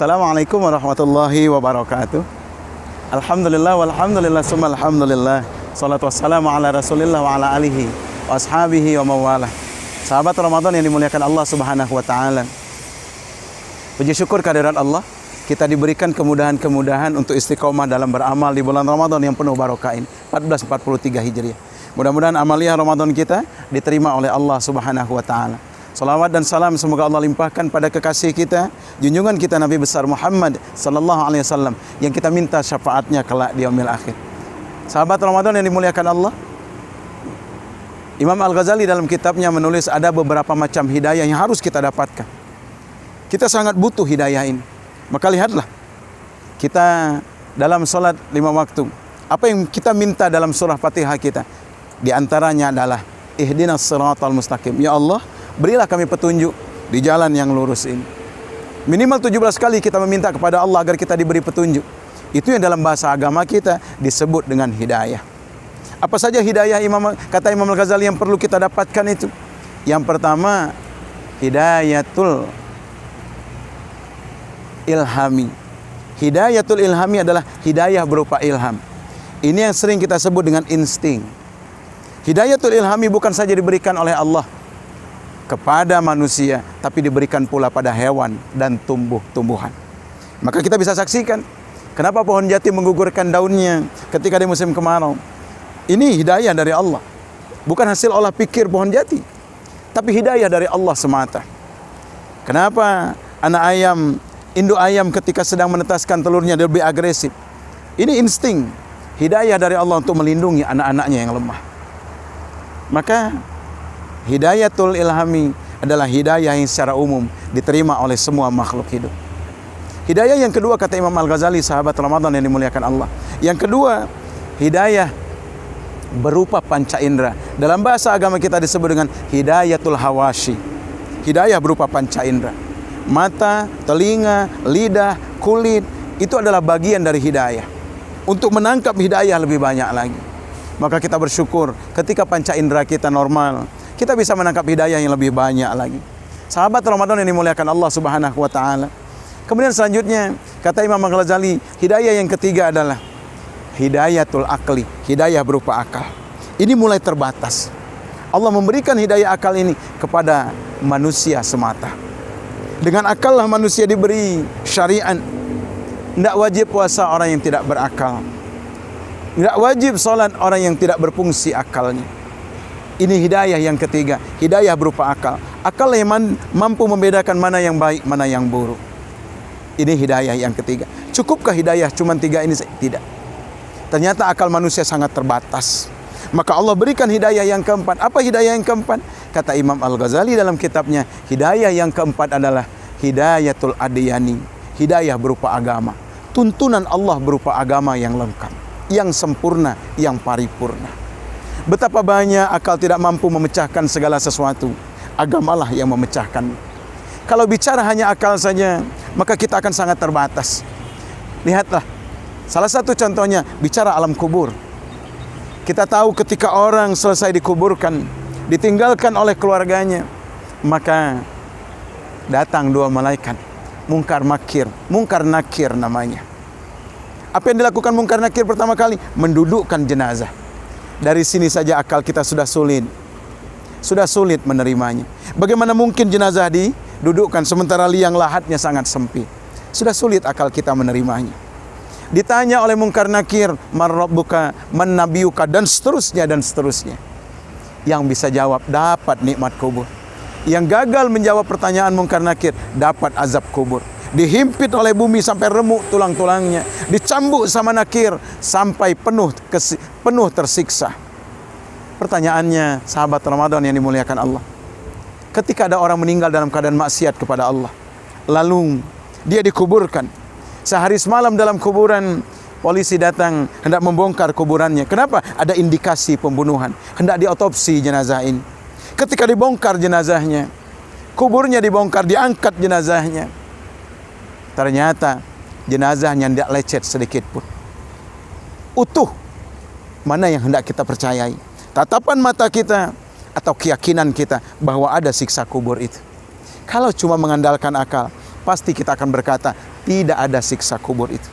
Assalamualaikum warahmatullahi wabarakatuh. Alhamdulillah walhamdulillah summa alhamdulillah. Salatu wassalamu ala Rasulillah wa ala alihi wa ashabihi wa mawalah. Sahabat Ramadan yang dimuliakan Allah Subhanahu wa taala. Puji syukur kehadirat Allah, kita diberikan kemudahan-kemudahan untuk istiqomah dalam beramal di bulan Ramadan yang penuh barokah ini, 1443 Hijriah. Mudah-mudahan amaliyah Ramadan kita diterima oleh Allah Subhanahu wa taala. Salawat dan salam semoga Allah limpahkan pada kekasih kita, junjungan kita Nabi besar Muhammad sallallahu alaihi wasallam yang kita minta syafaatnya kelak di yaumil akhir. Sahabat Ramadan yang dimuliakan Allah, Imam Al-Ghazali dalam kitabnya menulis ada beberapa macam hidayah yang harus kita dapatkan. Kita sangat butuh hidayah ini. Maka lihatlah, kita dalam salat 5 waktu, apa yang kita minta dalam surah Fatihah kita? Di antaranya adalah ihdinas siratal mustaqim. Ya Allah, berilah kami petunjuk di jalan yang lurus ini. Minimal 17 kali kita meminta kepada Allah agar kita diberi petunjuk. Itu yang dalam bahasa agama kita disebut dengan hidayah. Apa saja hidayah kata Imam Al-Ghazali yang perlu kita dapatkan itu? Yang pertama, hidayatul ilhami. Hidayatul ilhami adalah hidayah berupa ilham. Ini yang sering kita sebut dengan insting. Hidayatul ilhami bukan saja diberikan oleh Allah kepada manusia, tapi diberikan pula pada hewan dan tumbuh-tumbuhan. Maka kita bisa saksikan kenapa pohon jati menggugurkan daunnya ketika di musim kemarau. Ini hidayah dari Allah, bukan hasil olah pikir pohon jati, tapi hidayah dari Allah semata. Kenapa induk ayam ketika sedang menetaskan telurnya dia lebih agresif? Ini insting, hidayah dari Allah untuk melindungi anak-anaknya yang lemah. Maka hidayatul ilhami adalah hidayah yang secara umum diterima oleh semua makhluk hidup. Hidayah yang kedua kata Imam Al-Ghazali, sahabat Ramadan yang dimuliakan Allah. Yang kedua, hidayah berupa panca indera. Dalam bahasa agama kita disebut dengan hidayatul hawashi. Hidayah berupa panca indera. Mata, telinga, lidah, kulit, itu adalah bagian dari hidayah. Untuk menangkap hidayah lebih banyak lagi. Maka kita bersyukur ketika panca indera kita normal, kita bisa menangkap hidayah yang lebih banyak lagi. Sahabat Ramadan yang dimuliakan Allah Subhanahu wa taala. Kemudian selanjutnya kata Imam Al-Ghazali, hidayah yang ketiga adalah hidayatul akli, hidayah berupa akal. Ini mulai terbatas. Allah memberikan hidayah akal ini kepada manusia semata. Dengan akal lah manusia diberi syariat. Tidak wajib puasa orang yang tidak berakal. Tidak wajib salat orang yang tidak berfungsi akalnya. Ini hidayah yang ketiga, hidayah berupa akal. Akal yang mampu membedakan mana yang baik, mana yang buruk. Ini hidayah yang ketiga. Cukupkah hidayah cuma 3 ini? Tidak. Ternyata akal manusia sangat terbatas. Maka Allah berikan hidayah yang keempat. Apa hidayah yang keempat? Kata Imam Al-Ghazali dalam kitabnya, hidayah yang keempat adalah hidayatul adiyani, hidayah berupa agama. Tuntunan Allah berupa agama yang lengkap, yang sempurna, yang paripurna. Betapa banyak akal tidak mampu memecahkan segala sesuatu. Agamalah yang memecahkan. Kalau bicara hanya akal saja, maka kita akan sangat terbatas. Lihatlah, salah satu contohnya bicara alam kubur. Kita tahu ketika orang selesai dikuburkan, ditinggalkan oleh keluarganya, maka datang 2 malaikat, Munkar Nakir namanya. Apa yang dilakukan Munkar Nakir pertama kali? Mendudukkan jenazah. Dari sini saja akal kita sudah sulit menerimanya. Bagaimana mungkin jenazah didudukkan sementara liang lahatnya sangat sempit? Sudah sulit akal kita menerimanya. Ditanya oleh Munkar Nakir, man rabbuka, man nabiyuka, dan seterusnya. Yang bisa jawab dapat nikmat kubur. Yang gagal menjawab pertanyaan Munkar Nakir dapat azab kubur. Dihimpit oleh bumi sampai remuk tulang-tulangnya, dicambuk sama Nakir sampai penuh tersiksa. Pertanyaannya, sahabat Ramadan yang dimuliakan Allah, ketika ada orang meninggal dalam keadaan maksiat kepada Allah, lalu dia dikuburkan, sehari semalam dalam kuburan, polisi datang hendak membongkar kuburannya. Kenapa? Ada indikasi pembunuhan, hendak diotopsi jenazah ini. Ketika dibongkar jenazahnya, kuburnya dibongkar, diangkat jenazahnya, ternyata jenazahnya tidak lecet sedikit pun, utuh. Mana yang hendak kita percayai? Tatapan mata kita atau keyakinan kita bahwa ada siksa kubur itu? Kalau cuma mengandalkan akal, pasti kita akan berkata tidak ada siksa kubur itu.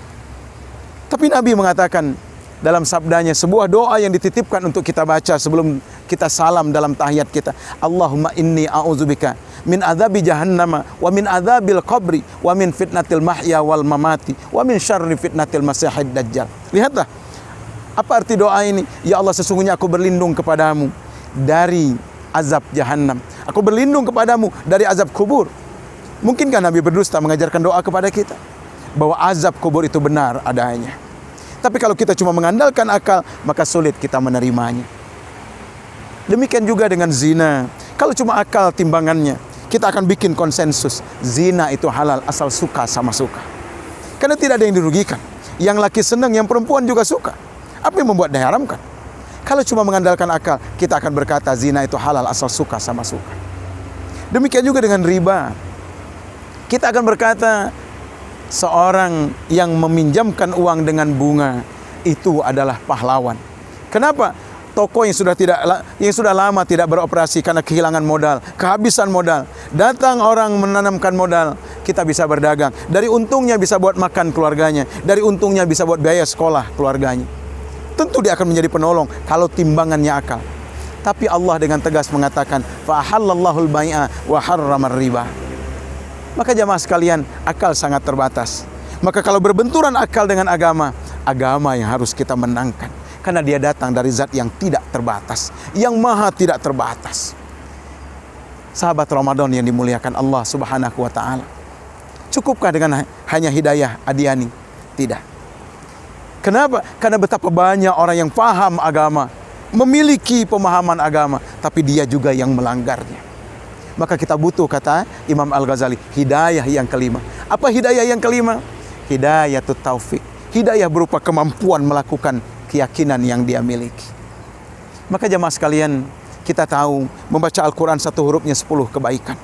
Tapi Nabi mengatakan dalam sabdanya, sebuah doa yang dititipkan untuk kita baca sebelum kita salam dalam tahiyat kita. Allahumma inni a'udzubika min adzabi jahannama wa min adzabil qabri wa min fitnatil mahya wal mamati wa min syarri fitnatil masiihid dajjal. Lihatlah apa arti doa ini. Ya Allah, sesungguhnya aku berlindung kepadamu dari azab jahannam. Aku berlindung kepadamu dari azab kubur. Mungkinkah Nabi berdusta mengajarkan doa kepada kita bahwa azab kubur itu benar adanya? Tapi kalau kita cuma mengandalkan akal, maka sulit kita menerimanya. Demikian juga dengan zina. Kalau cuma akal timbangannya, kita akan bikin konsensus. Zina itu halal asal suka sama suka. Karena tidak ada yang dirugikan. Yang laki senang, yang perempuan juga suka. Apa yang membuat diharamkan? Kalau cuma mengandalkan akal, kita akan berkata zina itu halal asal suka sama suka. Demikian juga dengan riba. Kita akan berkata seorang yang meminjamkan uang dengan bunga itu adalah pahlawan. Kenapa? Toko yang sudah lama tidak beroperasi karena kehilangan modal, kehabisan modal. Datang orang menanamkan modal, kita bisa berdagang. Dari untungnya bisa buat makan keluarganya, dari untungnya bisa buat biaya sekolah keluarganya. Tentu dia akan menjadi penolong kalau timbangannya akal. Tapi Allah dengan tegas mengatakan, fa halallahu al-bai'a wa harramar riba. Maka jamaah sekalian, akal sangat terbatas. Maka kalau berbenturan akal dengan agama, agama yang harus kita menangkan. Karena dia datang dari zat yang tidak terbatas, yang maha tidak terbatas. Sahabat Ramadan yang dimuliakan Allah Subhanahu wa ta'ala, cukupkah dengan hanya hidayah adiani? Tidak. Kenapa? Karena betapa banyak orang yang paham agama, memiliki pemahaman agama, tapi dia juga yang melanggarnya. Maka kita butuh, kata Imam Al-Ghazali, hidayah yang kelima. Apa hidayah yang kelima? Hidayatut taufik. Hidayah berupa kemampuan melakukan keyakinan yang dia miliki. Maka jamaah sekalian, kita tahu membaca Al-Quran satu hurufnya 10 kebaikan.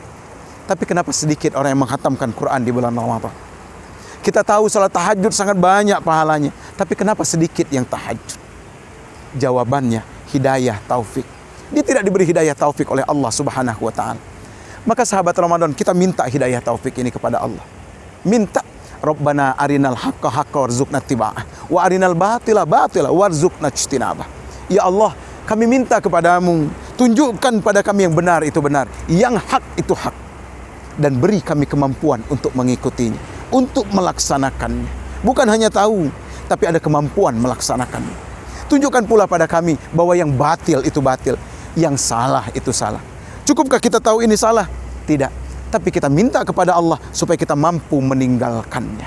Tapi kenapa sedikit orang yang menghatamkan Quran di bulan Ramadan? Kita tahu salat tahajud sangat banyak pahalanya. Tapi kenapa sedikit yang tahajud? Jawabannya, hidayah taufik. Dia tidak diberi hidayah taufik oleh Allah Subhanahu wa ta'ala. Maka sahabat Ramadan, kita minta hidayah taufik ini kepada Allah. Minta, Rabbana arinal haqqa haqqa warzuqna tiba'ah wa arinal batila batila warzuqna ijtinabah. Ya Allah, kami minta kepadamu, tunjukkan pada kami yang benar itu benar, yang hak itu hak, dan beri kami kemampuan untuk mengikutinya, untuk melaksanakannya. Bukan hanya tahu, tapi ada kemampuan melaksanakannya. Tunjukkan pula pada kami bahwa yang batil itu batil, yang salah itu salah. Cukupkah kita tahu ini salah? Tidak. Tapi kita minta kepada Allah supaya kita mampu meninggalkannya.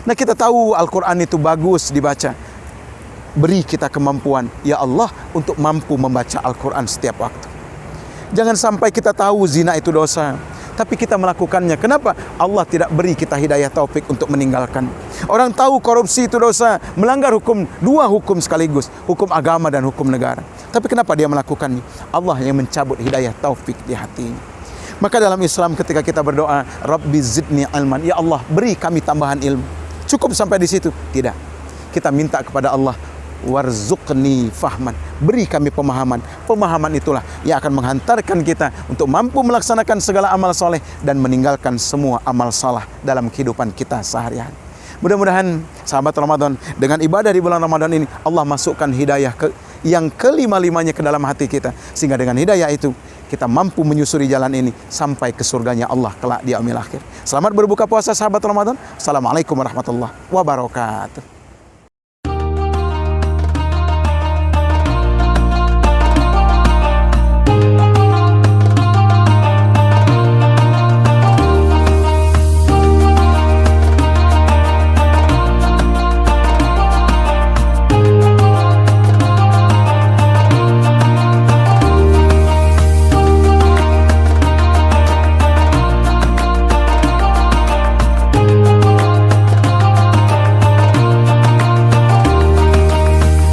Nah, kita tahu Al-Quran itu bagus dibaca. Beri kita kemampuan, ya Allah, untuk mampu membaca Al-Quran setiap waktu. Jangan sampai kita tahu zina itu dosa, tapi kita melakukannya. Kenapa? Allah tidak beri kita hidayah taufik untuk meninggalkan. Orang tahu korupsi itu dosa, melanggar hukum, dua hukum sekaligus, hukum agama dan hukum negara. Tapi kenapa dia melakukannya? Allah yang mencabut hidayah taufik di hatinya. Maka dalam Islam ketika kita berdoa, Rabbi zidni ilman, ya Allah, beri kami tambahan ilmu. Cukup sampai di situ? Tidak. Kita minta kepada Allah, warzuqni fahman, beri kami pemahaman. Pemahaman itulah yang akan menghantarkan kita untuk mampu melaksanakan segala amal soleh dan meninggalkan semua amal salah dalam kehidupan kita sehari-hari. Mudah-mudahan sahabat Ramadan, dengan ibadah di bulan Ramadan ini, Allah masukkan hidayah yang kelima-limanya ke dalam hati kita, sehingga dengan hidayah itu kita mampu menyusuri jalan ini sampai ke surganya Allah kelak di yaumil akhir. Selamat berbuka puasa sahabat Ramadan. Assalamualaikum warahmatullahi wabarakatuh.